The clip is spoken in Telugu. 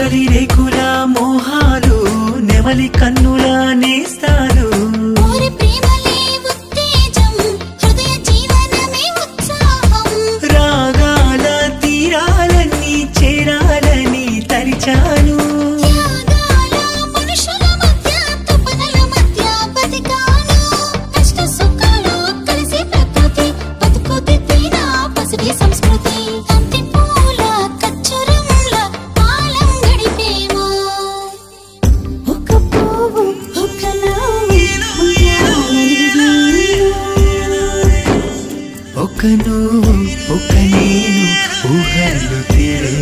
నెమలి రేకుల మోహాలు నెమలి కన్నుల నేస్తాలు రాగాల తీరాలన్నీ చేరాలని తలిచాను ఒక నువ్వు ఒక నేను ఊహలు తీరే